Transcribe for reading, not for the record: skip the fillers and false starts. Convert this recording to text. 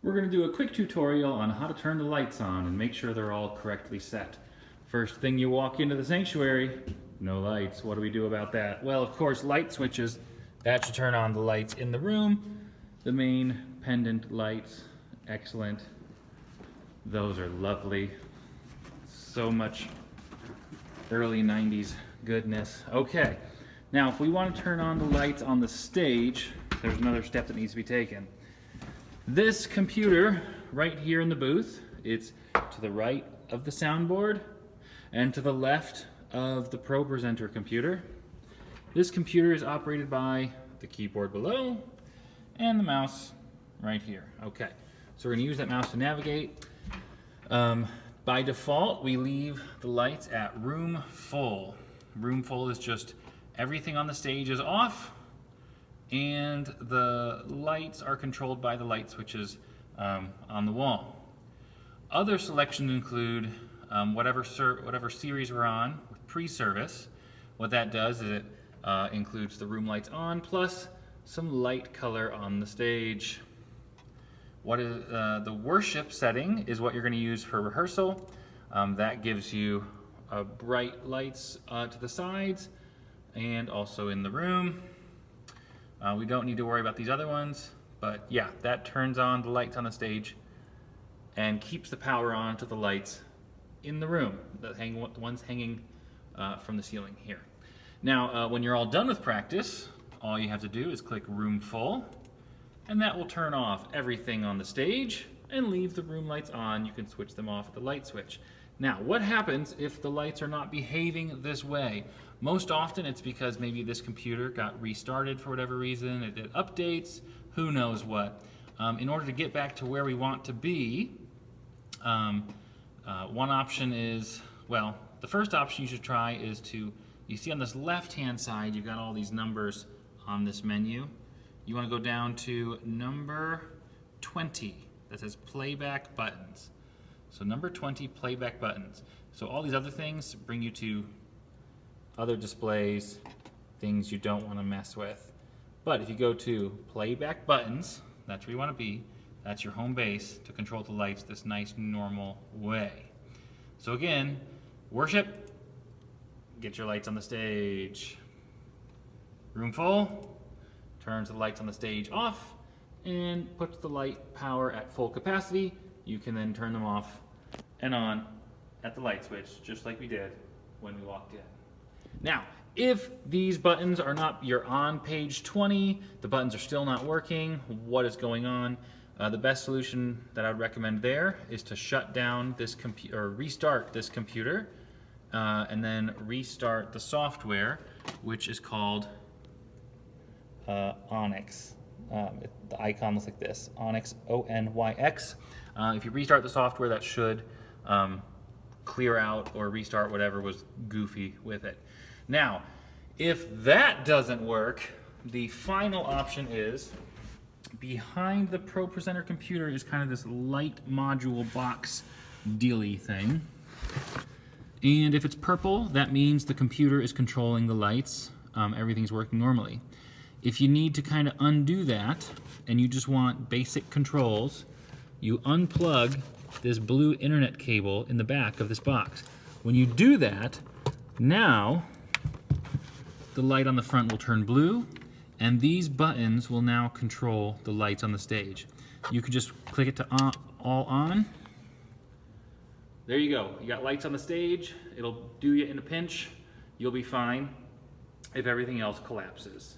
We're going to do a quick tutorial on how to turn the lights on and make sure they're all correctly set. First thing you walk into the sanctuary, no lights. What do we do about that? Well, of course, light switches. That should turn on the lights in the room. The main pendant lights, excellent. Those are lovely. So much early 90s goodness. Okay, now if we want to turn on the lights on the stage, there's another step that needs to be taken. This computer right here in the booth, it's to the right of the soundboard and to the left of the Pro Presenter computer. This computer is operated by the keyboard below and the mouse right here. Okay, so we're going to use that mouse to navigate. By default, we leave the lights at room full. Room full is just everything on the stage is off, and the lights are controlled by the light switches on the wall. Other selections include whatever series we're on with pre-service. What that does is it includes the room lights on plus some light color on the stage. What is the worship setting is what you're going to use for rehearsal. That gives you bright lights to the sides and also in the room. We don't need to worry about these other ones, but yeah, that turns on the lights on the stage and keeps the power on to the lights in the room, the ones hanging from the ceiling here. Now, when you're all done with practice, all you have to do is click Room Full, and that will turn off everything on the stage and leave the room lights on. You can switch them off at the light switch. Now, what happens if the lights are not behaving this way? Most often it's because maybe this computer got restarted for whatever reason, it did updates, who knows what. In order to get back to where we want to be, one option is, well, the first option you should try is to, you see on this left-hand side, you've got all these numbers on this menu. You want to go down to number 20, that says playback buttons. So number 20, playback buttons. So all these other things bring you to other displays, things you don't want to mess with. But if you go to playback buttons, that's where you want to be. That's your home base to control the lights this nice normal way. So again, worship, get your lights on the stage. Room full, turns the lights on the stage off and puts the light power at full capacity. You can then turn them off and on at the light switch, just like we did when we walked in. Now, if these buttons are not, you're on page 20, the buttons are still not working, what is going on? The best solution that I would recommend there is to shut down this computer, or restart this computer, and then restart the software, which is called Onyx. The icon looks like this, Onyx, O-N-Y-X. If you restart the software, that should clear out or restart whatever was goofy with it. Now, if that doesn't work, the final option is behind the Pro Presenter computer is kind of this light module box dealy thing. And if it's purple, that means the computer is controlling the lights. Everything's working normally. If you need to kind of undo that and you just want basic controls, you unplug this blue internet cable in the back of this box. When you do that, now the light on the front will turn blue, and these buttons will now control the lights on the stage. You can just click it to all on. There you go. You got lights on the stage. It'll do you in a pinch. You'll be fine if everything else collapses.